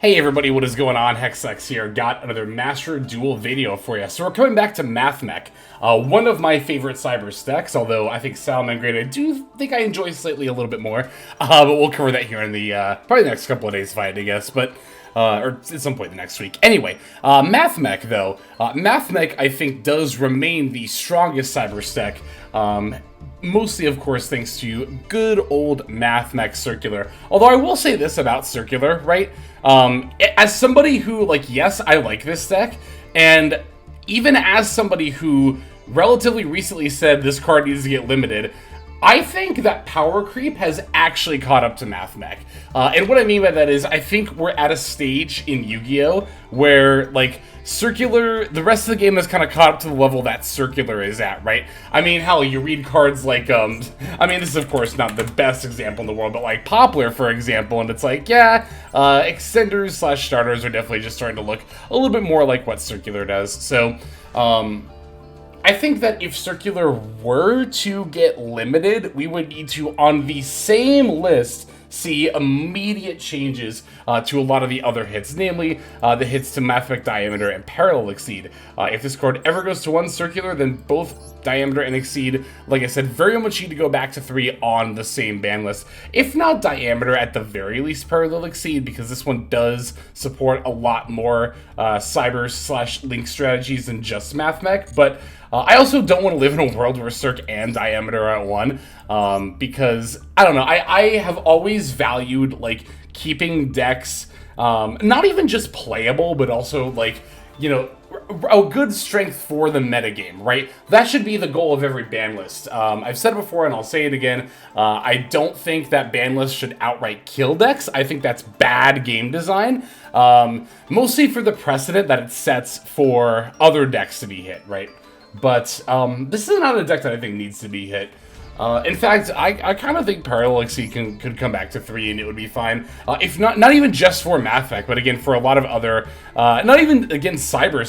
Hey everybody, what is going on? Hexx here. Got another Master Duel video for you. So we're coming back to Mathmech, one of my favorite cyber stacks, although I think Salamander I do think I enjoy slightly a little bit more. But we'll cover that here in the, probably the next couple of days if I had to guess, but, or at some point next week. Anyway, Mathmech though, Mathmech I think does remain the strongest cyber stack, mostly, of course, thanks to good old Mathmech Circular. Although I will say this about Circular, right? As somebody who, like, yes, I like this deck, and even as somebody who relatively recently said this card needs to get limited, I think that power creep has actually caught up to Mathmech. And what I mean by that is I think we're at a stage in Yu-Gi-Oh! Where, like, Circular, the rest of the game has kind of caught up to the level that Circular is at, right? I mean, hell, you read cards like, I mean, this is of course not the best example in the world, but like Poplar, for example, and it's like, yeah, extenders slash starters are definitely just starting to look a little bit more like what Circular does. So, I think that if Circular were to get limited, we would need to, on the same list, see immediate changes to a lot of the other hits, namely the hits to Mathmech Diameter and Parallel Exceed. If this card ever goes to 1 Circular, then both Diameter and Exceed, like I said, very much need to go back to 3 on the same ban list. If not Diameter, at the very least Parallel Exceed, because this one does support a lot more cyber slash link strategies than just Mathmech. But I also don't want to live in a world where Circ and Diameter are at 1, because, I don't know, I have always valued, like, keeping decks, not even just playable, but also, like, you know, a good strength for the metagame, right? That should be the goal of every ban list. I've said it before and I'll say it again. I don't think that ban lists should outright kill decks. I think that's bad game design, mostly for the precedent that it sets for other decks to be hit, right? But this is not a deck that I think needs to be hit. In fact, I kind of think Parallel Exceed could come back to 3 and it would be fine. If not even just for Mathmech, but again for a lot of other, not even against Cyber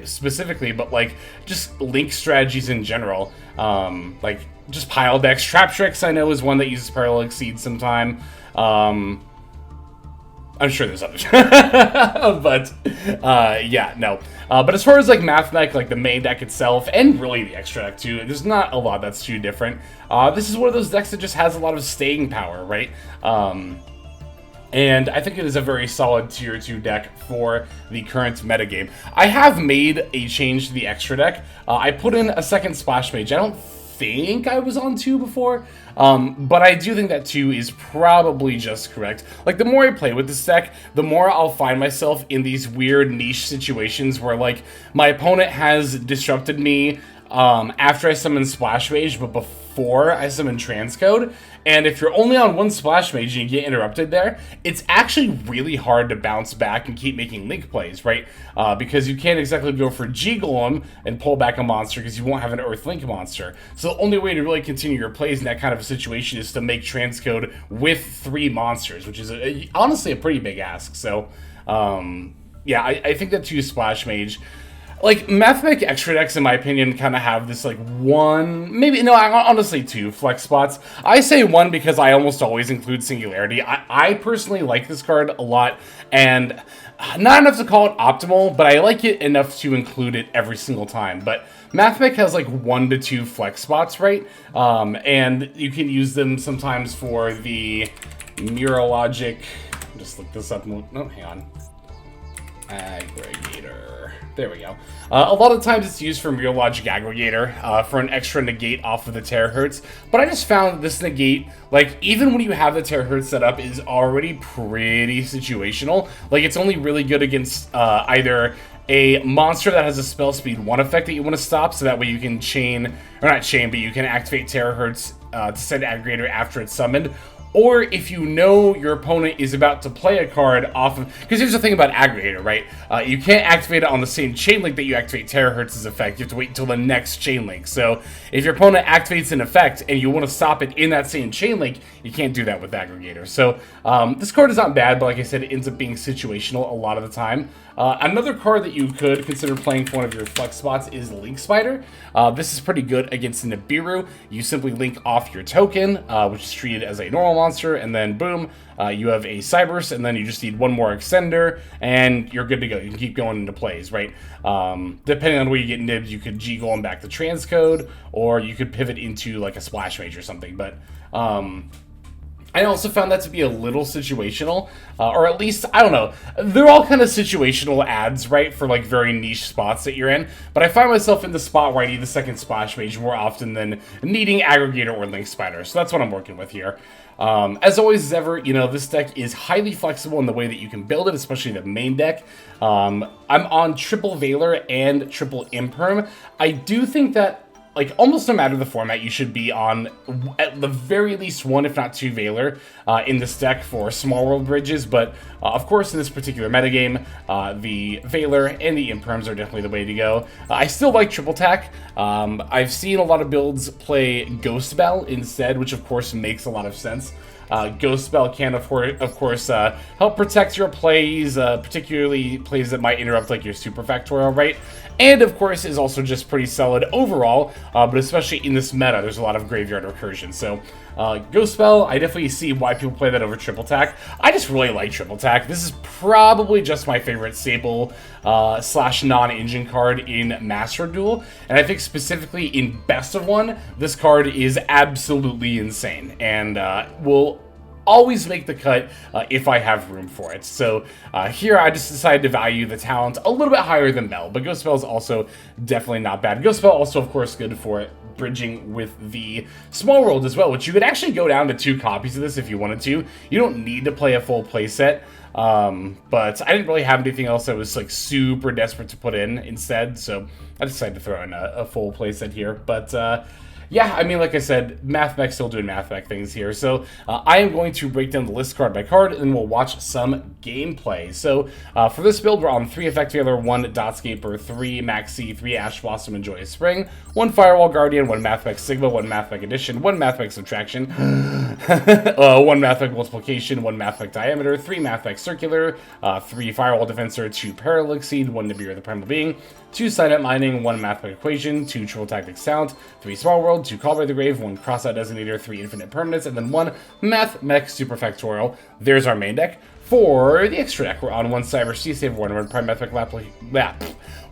specifically, but like just link strategies in general. Like just pile decks. Trap Tricks I know is one that uses Parallel Exceed sometime. I'm sure there's others, but yeah, no. But as far as like Mathmech, like the main deck itself, and really the extra deck too, there's not a lot that's too different. This is one of those decks that just has a lot of staying power, right? And I think it is a very solid tier 2 deck for the current metagame. I have made a change to the extra deck. I put in a second Splash Mage. I don't think I was on 2 before, but I do think that 2 is probably just correct. Like, the more I play with this deck, the more I'll find myself in these weird niche situations where, like, my opponent has disrupted me after I summon Splash Mage, but before I summon Transcode. And if you're only on 1 Splash Mage and you get interrupted there, it's actually really hard to bounce back and keep making link plays, right? Because you can't exactly go for G-Golem and pull back a monster because you won't have an Earth Link monster. So the only way to really continue your plays in that kind of a situation is to make Transcode with 3 monsters, which is honestly a pretty big ask. So, yeah, I think that 2 Splash Mage. Like, Mathmech extra decks, in my opinion, kind of have this, like, 1, maybe, no, honestly 2 flex spots. I say 1 because I almost always include Singularity. I personally like this card a lot, and not enough to call it optimal, but I like it enough to include it every single time. But Mathmech has, like, 1 to 2 flex spots, right? And you can use them sometimes for the Mirrologic. Just look this up. No, hang on. Aggregator. There we go. A lot of times it's used for Mirrologic Aggregator for an extra negate off of the Terahertz. But I just found this negate, like, even when you have the Terahertz set up, is already pretty situational. Like, it's only really good against either a monster that has a spell speed 1 effect that you want to stop, so that way you can chain, or not chain, but you can activate Terahertz to send Aggregator after it's summoned. Or if you know your opponent is about to play a card off of... Because here's the thing about Aggregator, right? You can't activate it on the same chain link that you activate Terahertz's effect. You have to wait until the next chain link. So if your opponent activates an effect and you want to stop it in that same chain link, you can't do that with Aggregator. So this card is not bad, but like I said, it ends up being situational a lot of the time. Another card that you could consider playing for one of your flex spots is Link Spider. This is pretty good against Nibiru. You simply link off your token, which is treated as a normal monster, and then boom, you have a Cyberse, and then you just need one more extender, and you're good to go. You can keep going into plays, right? Depending on where you get nibbed, you could G-Golem back to transcode, or you could pivot into like a Splash Mage or something, but I also found that to be a little situational, or at least, I don't know, they're all kind of situational ads, right, for like very niche spots that you're in, but I find myself in the spot where I need the second Splash Mage more often than needing Aggregator or Link Spider, so that's what I'm working with here. As always as ever, you know, this deck is highly flexible in the way that you can build it, especially the main deck. I'm on triple Veiler and triple Imperm. I do think that, like, almost no matter the format, you should be on at the very least one, if not two Veiler in this deck for small world bridges. But of course, in this particular metagame, the Veiler and the Imperms are definitely the way to go. I still like triple tack. I've seen a lot of builds play Ghost Bell instead, which of course makes a lot of sense. Ghost Spell can, of course, help protect your plays, particularly plays that might interrupt, like, your Super Factorial, right? And, of course, is also just pretty solid overall, but especially in this meta, there's a lot of Graveyard Recursion. So, Ghost Spell, I definitely see why people play that over Triple Tack. I just really like Triple Tack. This is probably just my favorite staple slash non-engine card in Master Duel, and I think specifically in Best of One, this card is absolutely insane, and will always make the cut if I have room for it. So here I just decided to value the talent a little bit higher than Bell, but Ghost Spell is also definitely not bad. Ghost Spell also, of course, good for bridging with the Small World as well, which you could actually go down to 2 copies of this if you wanted to. You don't need to play a full playset, but I didn't really have anything else that was like super desperate to put in instead, so I decided to throw in a full playset here. But yeah, I mean, like I said, Mathmech still doing Mathmech things here. So I am going to break down the list card by card, and then we'll watch some gameplay. So for this build, we're on 3 Effect Veiler, 1 Dotscaper, 3 Maxi, 3 Ash Blossom and Joyous Spring, 1 Firewall Guardian, 1 Mathmech Sigma, 1 Mathmech Addition, 1 Mathmech Subtraction, 1 Mathmech Multiplication, 1 Mathmech Diameter, 3 Mathmech Circular, 3 Firewall Defensor, 2 Parallel Exceed, 1 Nibiru the Primal Being, 2 Silent Mining, 1 Mathmech Equation, 2 Triple Tactics Sound, 3 Small World, 2 Call by the Grave, 1 Crossout Designator, 3 Infinite Permanents, and then 1 Mathmech Super Factorial. There's our main deck. For the extra deck, we're on 1 Cyber C-Save, 1 Prime Mathmech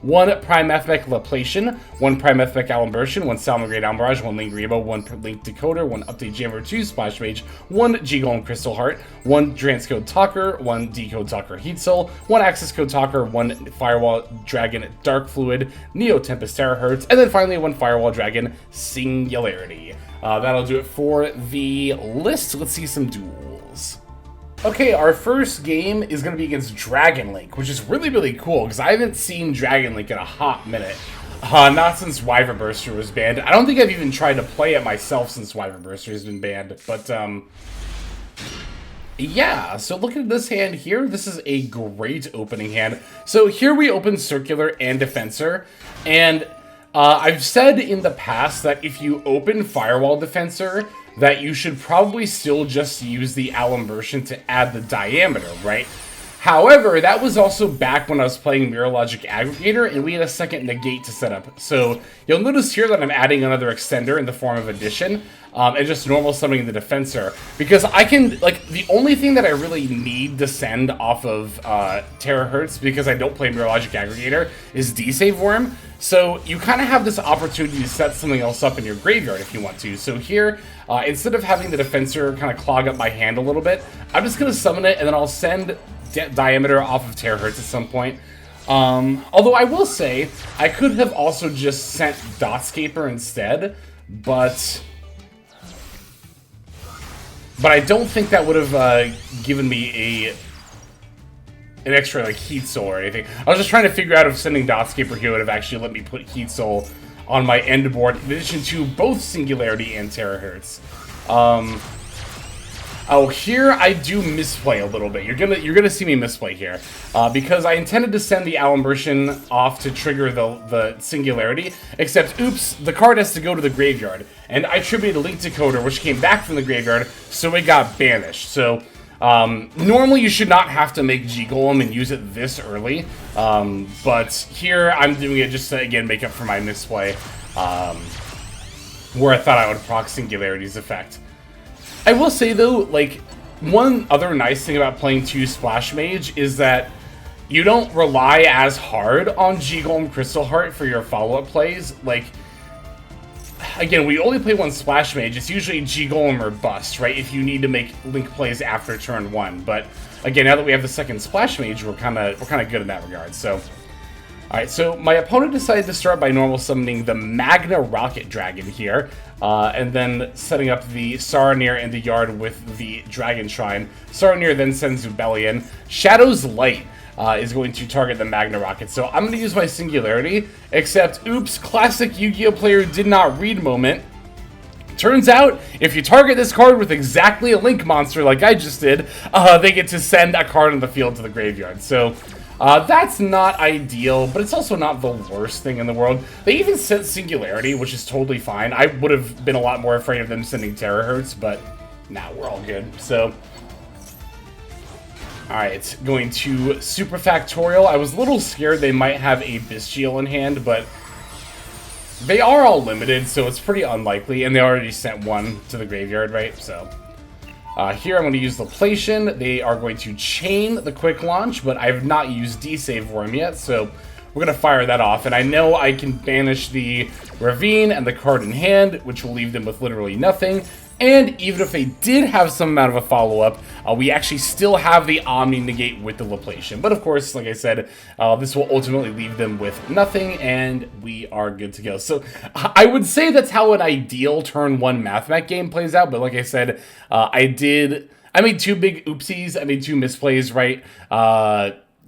one Prime Mathmech Laplation, 1 Prime Mathmech Alimbertion, 1 Salmon Almirage, 1 Link Rebo, 1 Link Decoder, 1 Update Jammer, 2 Splash Mage, 1 G-Golem Crystal Heart, 1 Transcode Talker, 1 Decode Talker Heat Soul, 1 Access Code Talker, 1 Firewall Dragon Dark Fluid, Neo Tempest Terahertz, and then finally 1 Firewall Dragon Singularity. That'll do it for the list. Let's see some duels. Okay, our first game is going to be against Dragon Link, which is really, really cool, because I haven't seen Dragon Link in a hot minute. Not since Wyvern Burster was banned. I don't think I've even tried to play it myself since Wyvern Burster has been banned, but, yeah, so looking at this hand here, this is a great opening hand. So here we open Circular and Defensor, and I've said in the past that if you open Firewall Defensor, that you should probably still just use the Alimbertion to add the diameter, right? However, that was also back when I was playing Mirror Logic Aggregator, and we had a second negate to set up. So you'll notice here that I'm adding another extender in the form of Addition, and just normal summoning the Defensor. Because I can, like, the only thing that I really need to send off of Terahertz, because I don't play Mirror Logic Aggregator, is D-Save Worm. So you kind of have this opportunity to set something else up in your graveyard if you want to. So here, instead of having the Defensor kind of clog up my hand a little bit, I'm just going to summon it, and then I'll send Diameter off of Terahertz at some point. Although I will say, I could have also just sent Dotscaper instead, but I don't think that would have given me an extra, like, Heat Soul or anything. I was just trying to figure out if sending Dotscaper here would have actually let me put Heat Soul on my end board, in addition to both Singularity and Terahertz. Oh, here I do misplay a little bit. You're gonna see me misplay here, because I intended to send the Alimbertion off to trigger the Singularity, except oops, the card has to go to the graveyard, and I tributed a Link Decoder, which came back from the graveyard, so it got banished. So normally you should not have to make G-Golem and use it this early, but here I'm doing it just to, again, make up for my misplay, where I thought I would proc Singularity's effect. I will say though, like, one other nice thing about playing 2 Splash Mage is that you don't rely as hard on G-Golem Crystal Heart for your follow-up plays. Like, again, we only play 1 Splash Mage. It's usually G-Golem or bust, right? If you need to make Link plays after turn 1. But again, now that we have the 2nd Splash Mage, we're kind of good in that regard. So, all right. So my opponent decided to start by normal summoning the Magna Rocket Dragon here, and then setting up the Saronir in the yard with the Dragon Shrine. Saronir then sends Zubellion. Shadow's Light is going to target the Magna Rocket. So I'm going to use my Singularity, except, oops, classic Yu-Gi-Oh! Player did not read moment. Turns out, if you target this card with exactly a Link monster like I just did, they get to send a card on the field to the graveyard. So that's not ideal, but it's also not the worst thing in the world. They even sent Singularity, which is totally fine. I would have been a lot more afraid of them sending Terahertz, but nah, we're all good. So, alright, going to Super Factorial. I was a little scared they might have a Bestial in hand, but they are all limited, so it's pretty unlikely, and they already sent one to the graveyard, right? So, here I'm going to use Laplation. They are going to chain the Quick Launch, but I have not used D-Save for him yet, so we're going to fire that off. And I know I can banish the Ravine and the card in hand, which will leave them with literally nothing. And even if they did have some amount of a follow-up, we actually still have the Omni Negate with the Laplation. But of course, like I said, this will ultimately leave them with nothing, and we are good to go. So I would say that's how an ideal turn 1 Mathmech game plays out. But like I said, I made 2 big oopsies. I made 2 misplays, right?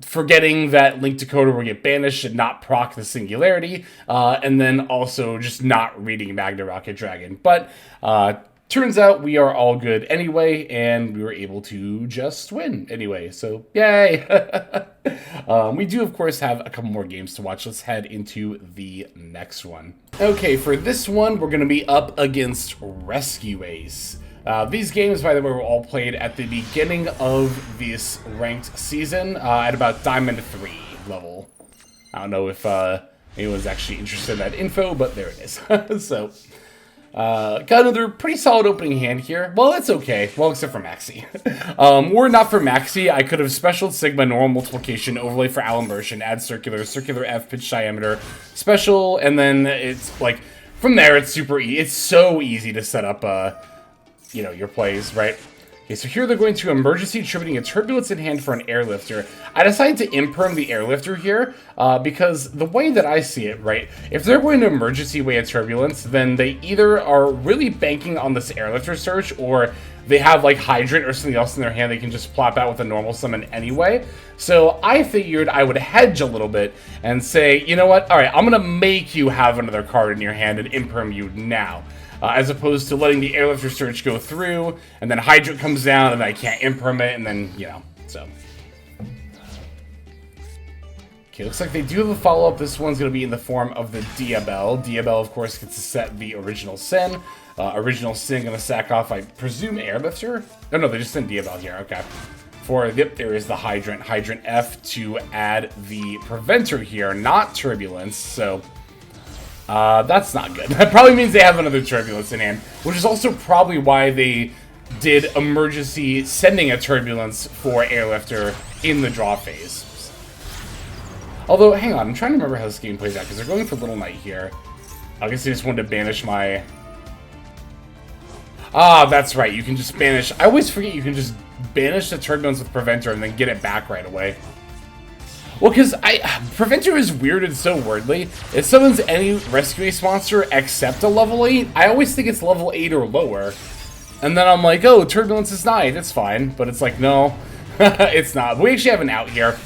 Forgetting that Link Decoder will get banished and not proc the Singularity, and then also just not reading Magna Rocket Dragon. But turns out we are all good anyway, and we were able to just win anyway, so yay! We do, of course, have a couple more games to watch. Let's head into the next one. Okay, for this one, we're going to be up against Rescue Ace. These games, by the way, were all played at the beginning of this ranked season, at about Diamond 3 level. I don't know if anyone's actually interested in that info, but there it is. So, got another pretty solid opening hand here. Well, that's okay. Well, except for Maxi. Were it not for Maxi, I could have special Sigma normal multiplication, overlay for Allen Version, add circular, circular F, pitch diameter, special, and then it's like, from there, it's super easy. It's so easy to set up, you know, your plays, right? Okay, so here they're going to emergency attributing a turbulence in hand for an airlifter. I decided to imperm the airlifter here because the way that I see it, right, if they're going to emergency way a turbulence, then they either are really banking on this airlifter search, or they have like Hydrant or something else in their hand they can just plop out with a normal summon anyway. So I figured I would hedge a little bit and say, you know what, alright, I'm going to make you have another card in your hand and imperm you now. As opposed to letting the airlifter search go through, and then Hydrant comes down, and I can't imperm it, and then, you know, so. Okay, looks like they do have a follow-up. This one's going to be in the form of the Diabell. Diabell, of course, gets to set the Original Sin. Original Sin going to sack off, I presume, Airlifter? Oh, no, they just sent Diabell here, okay. For, yep, there is the Hydrant. Hydrant F to add the Preventer here, not Turbulence, so that's not good. That probably means they have another Turbulence in hand, which is also probably why they did emergency sending a Turbulence for Airlifter in the draw phase. Although, hang on, I'm trying to remember how this game plays out, because they're going for Little Knight here. I guess they just wanted to banish my... Ah, that's right, you can just banish... I always forget you can just banish the Turbulence with Preventer and then get it back right away. Well, because Preventer is weirded so weirdly. It summons any Rescue Ace monster except a level 8. I always think it's level 8 or lower. And then I'm like, oh, Turbulence is 9. It's fine. But it's like, no, it's not. We actually have an out here.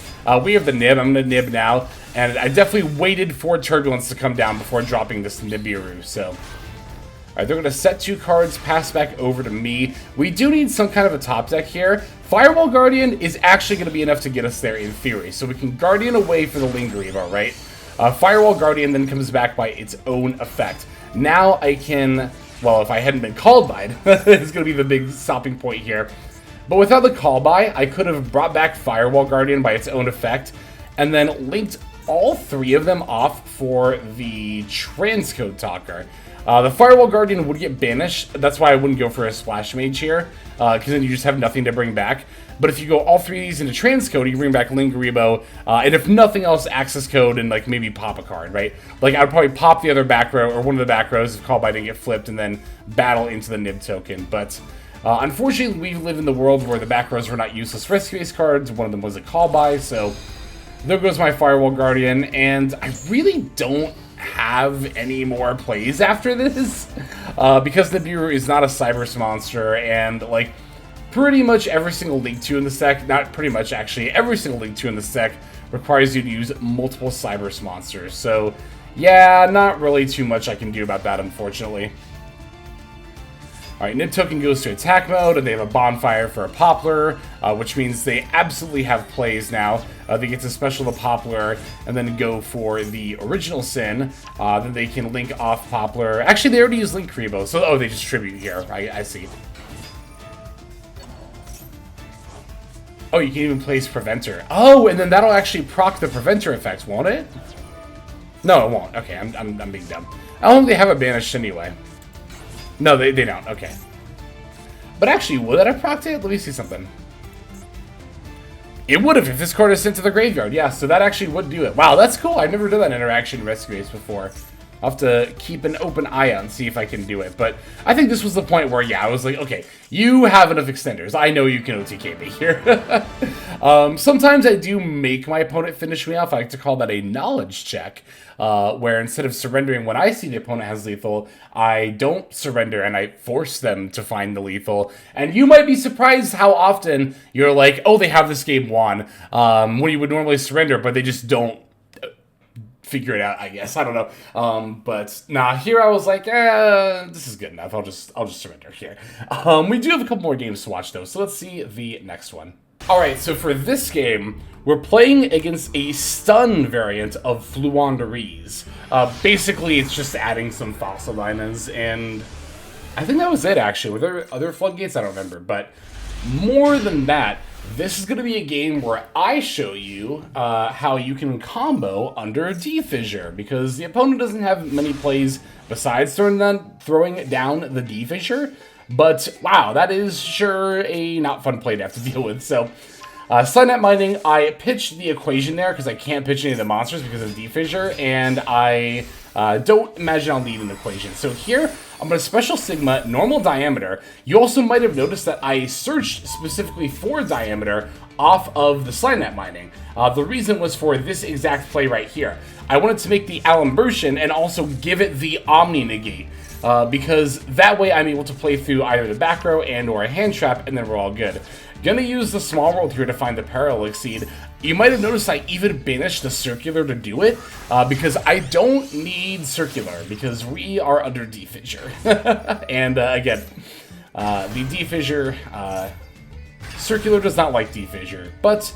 We have the Nib. I'm going to Nib now. And I definitely waited for Turbulence to come down before dropping this Nibiru. So, alright, they're going to set 2 cards, pass back over to me. We do need some kind of a top deck here. Firewall Guardian is actually going to be enough to get us there in theory. So we can Guardian away for the Lingeriva, right? Firewall Guardian then comes back by its own effect. Now I can, well, if I hadn't been called by it, it's going to be the big stopping point here. But without the call by, I could have brought back Firewall Guardian by its own effect, and then linked all 3 of them off for the Transcode Talker. The Firewall Guardian would get banished. That's why I wouldn't go for a Splash Mage here, because then you just have nothing to bring back. But if you go all 3 of these into Transcode, you bring back Lingaribo, and if nothing else, Access Code, and like maybe pop a card, right? Like I would probably pop the other back row, or one of the back rows if Call By didn't get flipped, and then battle into the Nib token. But unfortunately, we live in the world where the back rows were not useless risk-based cards. One of them was a Call By, so there goes my Firewall Guardian, and I really don't have any more plays after this, because the Nibiru is not a Cybers monster, and like pretty much every single League 2 in this deck, not pretty much actually, every single League 2 in this deck requires you to use multiple Cybers monsters. So yeah, not really too much I can do about that, unfortunately. Alright, Nib token goes to attack mode, and they have a Bonfire for a Poplar, which means they absolutely have plays now. They get to special the Poplar, and then go for the original Sin. Then they can link off Poplar. Actually, they already use Link Kribo, so oh, they just tribute here. I see. Oh, you can even place Preventer. Oh, and then that'll actually proc the Preventer effect, won't it? No, it won't. Okay, I'm being dumb. I don't think they have it banished anyway. No, they don't. Okay. But actually, would that have procced it? Let me see something. It would have if this card is sent to the graveyard. Yeah, so that actually would do it. Wow, that's cool. I've never done that interaction in Rescue Ace before. I'll have to keep an open eye out and see if I can do it. But I think this was the point where, yeah, I was like, okay, you have enough extenders. I know you can OTK me here. Sometimes I do make my opponent finish me off. I like to call that a knowledge check, where instead of surrendering when I see the opponent has lethal, I don't surrender and I force them to find the lethal. And you might be surprised how often you're like, oh, they have this game won, when you would normally surrender, but they just don't figure it out, I guess. I don't know. But nah, here I was like, this is good enough. I'll just surrender here. We do have a couple more games to watch though, so let's see the next one. Alright, so for this game, we're playing against a stun variant of Fluanderies. Basically, it's just adding some Fossilinas, and I think that was it, actually. Were there other floodgates? I don't remember, but more than that, this is going to be a game where I show you how you can combo under D-Fissure, because the opponent doesn't have many plays besides throwing down the D-Fissure, but wow, that is sure a not fun play to have to deal with. So, Sunnet Mining, I pitched the equation there because I can't pitch any of the monsters because of D-Fissure, and I don't imagine I'll need an equation. So here, I'm going to Special Sigma, normal diameter. You also might have noticed that I searched specifically for diameter off of the Slime Mining. The reason was for this exact play right here. I wanted to make the Alimbertion and also give it the Omni Negate. Because that way I'm able to play through either the back row and or a hand trap, and then we're all good. Gonna use the Small World here to find the Parallel Exceed. You might have noticed I even banished the Circular to do it, because I don't need Circular, because we are under D-Fissure. And again, the D-Fissure, Circular does not like D-Fissure, but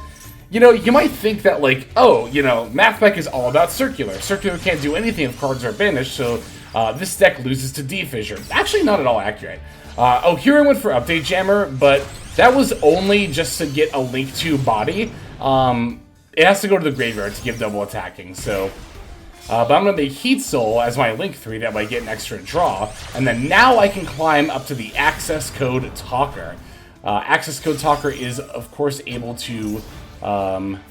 you know, you might think that like, oh, you know, Mathmech is all about Circular. Circular can't do anything if cards are banished, so this deck loses to D-Fissure. Actually, not at all accurate. Oh, here I went for Update Jammer, but that was only just to get a Link 2 body. It has to go to the graveyard to give double attacking, so... but I'm going to make Heat Soul as my Link 3, that way I get an extra draw. And then now I can climb up to the Access Code Talker. Access Code Talker is, of course, able to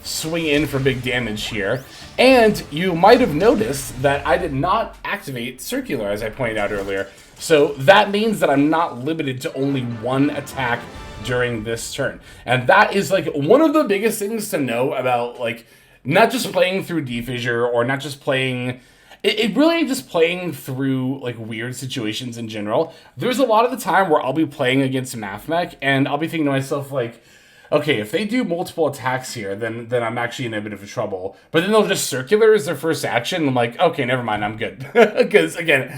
swing in for big damage here. And you might have noticed that I did not activate Circular, as I pointed out earlier. So that means that I'm not limited to only one attack during this turn. And that is like one of the biggest things to know about, like, not just playing through D-Fissure or not just playing... It really just playing through, like, weird situations in general. There's a lot of the time where I'll be playing against Mathmech, and I'll be thinking to myself, like, okay, if they do multiple attacks here, then I'm actually in a bit of trouble. But then they'll just Circular as their first action. I'm like, okay, never mind, I'm good. Because, again,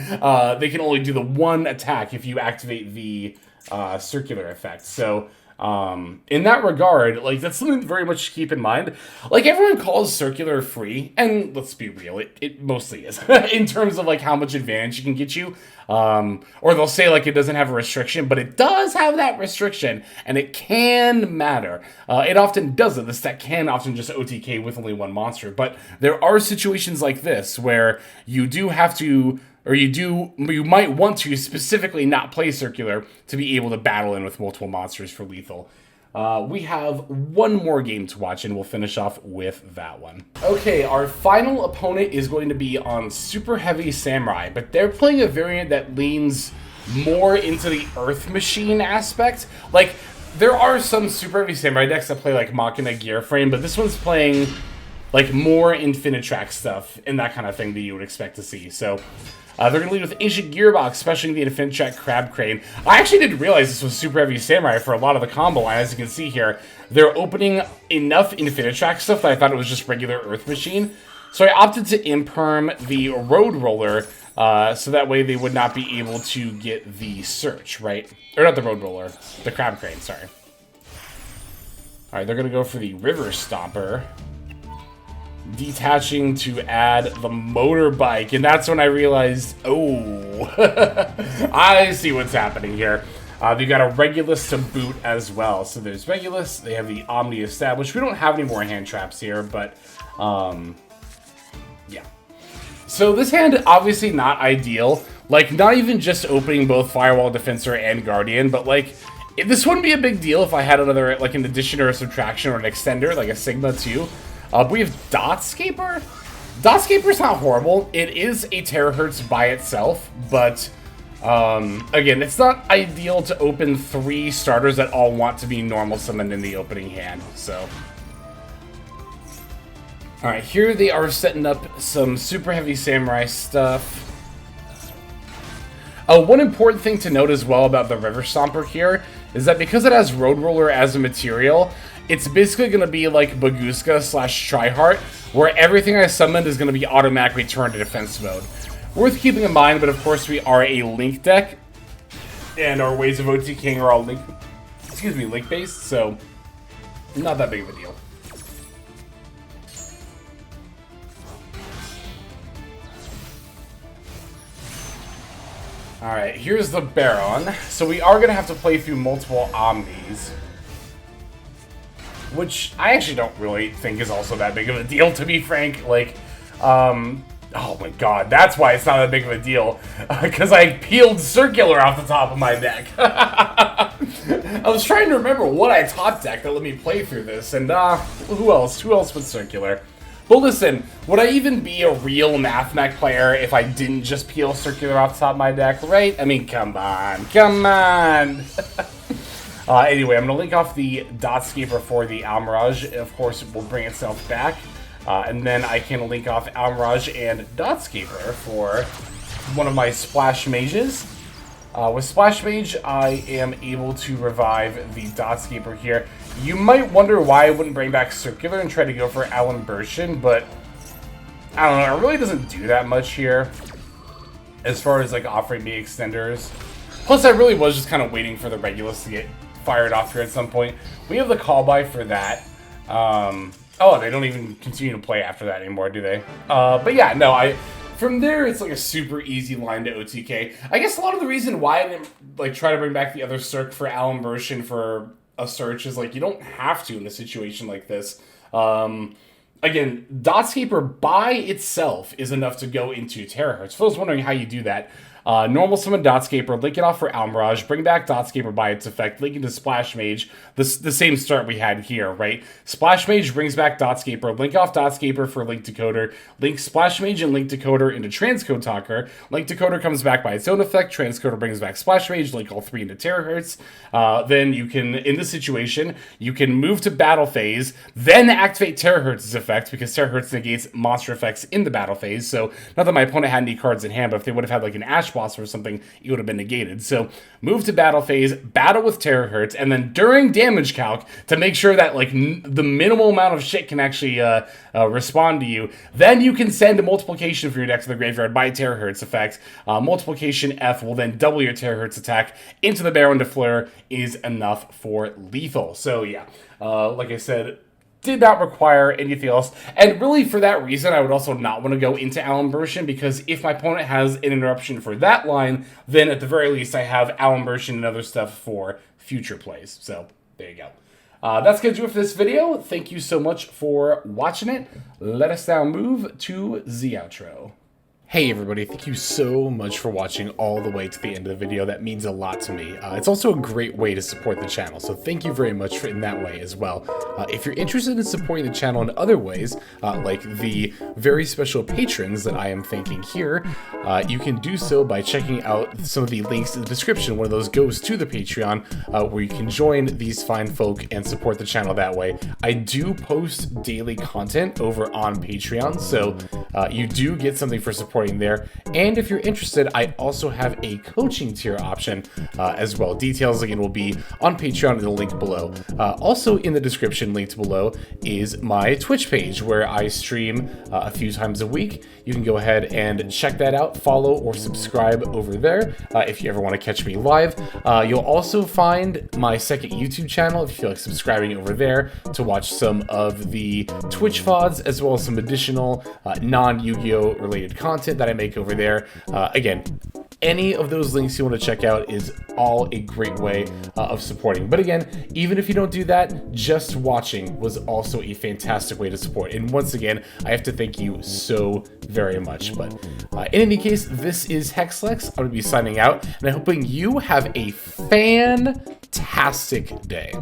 they can only do the one attack if you activate the Circular effect. So, in that regard, like, that's something very much to keep in mind. Like, everyone calls Circular free, and let's be real, it mostly is, in terms of, like, how much advantage it can get you. Or they'll say, like, it doesn't have a restriction, but it does have that restriction, and it can matter. It often doesn't. This deck can often just OTK with only one monster, but there are situations like this where you do have to or you might want to specifically not play circular to be able to battle in with multiple monsters for lethal. We have one more game to watch, and we'll finish off with that one. Okay, our final opponent is going to be on Superheavy Samurai, but they're playing a variant that leans more into the Earth Machine aspect. Like, there are some Superheavy Samurai decks that play like Machina Gear Frame, but this one's playing like more Infinitrack stuff and that kind of thing that you would expect to see. So they're going to lead with Ancient Gearbox, specialing the Infinitrack Crab Crane. I actually didn't realize this was Superheavy Samurai for a lot of the combo line. As you can see here, they're opening enough Infinitrack stuff that I thought it was just regular Earth Machine. So I opted to imperm the Road Roller, so that way they would not be able to get the Search, right? Or not the Road Roller, the Crab Crane, sorry. Alright, they're going to go for the River Stomper. Detaching to add the Motorbike, and that's when I realized, oh, I see what's happening here. They've got a Regulus to boot as well. So there's Regulus, they have the Omni established. We don't have any more hand traps here, but, yeah. So this hand, obviously not ideal. Like, not even just opening both Firewall Defensor and Guardian, but, like, this wouldn't be a big deal if I had another, like, an addition or a subtraction or an extender, like a Sigma too. But we have Dotscaper. Dotscaper's not horrible. It is a terahertz by itself, but again, it's not ideal to open 3 starters that all want to be normal summoned in the opening hand. So, all right, here they are setting up some Superheavy Samurai stuff. One important thing to note as well about the River Stomper here is that because it has Road Roller as a material, it's basically going to be like Baguska / Tryhard, where everything I summoned is going to be automatically turned to defense mode. Worth keeping in mind, but of course we are a Link deck, and our ways of OTKing are all Link based, so not that big of a deal. Alright, here's the Baron. So we are going to have to play through multiple Omnis, which I actually don't really think is also that big of a deal, to be frank. Like, oh my god, that's why it's not that big of a deal. Because I peeled Circular off the top of my deck. I was trying to remember what I top decked that let me play through this, and who else? Who else with Circular? But listen, would I even be a real Mathmech player if I didn't just peel Circular off the top of my deck, right? I mean, come on, come on! Anyway, I'm going to link off the Dotscaper for the Almirage. Of course, it will bring itself back. And then I can link off Almirage and Dotscaper for one of my Splash Mages. With Splash Mage, I am able to revive the Dotscaper here. You might wonder why I wouldn't bring back Circular and try to go for Alimbertion, but I don't know, it really doesn't do that much here as far as like offering me extenders. Plus, I really was just kind of waiting for the Regulus to get fired off here at some point. We have the call by for that. Oh, they don't even continue to play after that anymore, do they? But yeah, no, from there, it's like a super easy line to OTK. I guess a lot of the reason why I didn't like try to bring back the other Circ for Alimbertion for a search is like you don't have to in a situation like this. Again, Dotscaper by itself is enough to go into terahertz. Phil's wondering how you do that. Normal summon Dotscaper, link it off for Almirage, bring back Dotscaper by its effect, link into Splash Mage, the same start we had here, right? Splash Mage brings back Dotscaper, link off Dotscaper for Link Decoder, link Splash Mage and Link Decoder into Transcode Talker, Link Decoder comes back by its own effect, Transcoder brings back Splash Mage, link all 3 into terahertz. Then you can, in this situation, you can move to battle phase, then activate terahertz's effect, because terahertz negates monster effects in the battle phase, so not that my opponent had any cards in hand, but if they would have had like an Ash Boss or something, it would have been negated. So move to battle phase, battle with terahertz, and then during damage calc, to make sure that like the minimal amount of shit can actually respond to you, then you can send a multiplication for your deck to the graveyard by terahertz effect. Multiplication F will then double your terahertz attack into the Baron de Fleur is enough for lethal. So yeah, like I said, did not require anything else. And really, for that reason, I would also not want to go into Alimbertion, because if my opponent has an interruption for that line, then at the very least, I have Alimbertion and other stuff for future plays. So, there you go. That's going to do it for this video. Thank you so much for watching it. Let us now move to the outro. Hey everybody, thank you so much for watching all the way to the end of the video. That means a lot to me. It's also a great way to support the channel, so thank you very much in that way as well. If you're interested in supporting the channel in other ways, like the very special patrons that I am thanking here, you can do so by checking out some of the links in the description. One of those goes to the Patreon, where you can join these fine folk and support the channel that way. I do post daily content over on Patreon, so you do get something for supporting there. And if you're interested, I also have a coaching tier option as well. Details again will be on Patreon in the link below. Also in the description linked below is my Twitch page where I stream a few times a week. You can go ahead and check that out, follow or subscribe over there if you ever want to catch me live. You'll also find my second YouTube channel if you feel like subscribing over there to watch some of the Twitch VODs as well as some additional non-Yu-Gi-Oh related content that I make over there. Again, any of those links you want to check out is all a great way of supporting. But again, even if you don't do that, just watching was also a fantastic way to support. And once again, I have to thank you so very much. But in any case, this is Hexlex. I'm going to be signing out, and I'm hoping you have a fantastic day.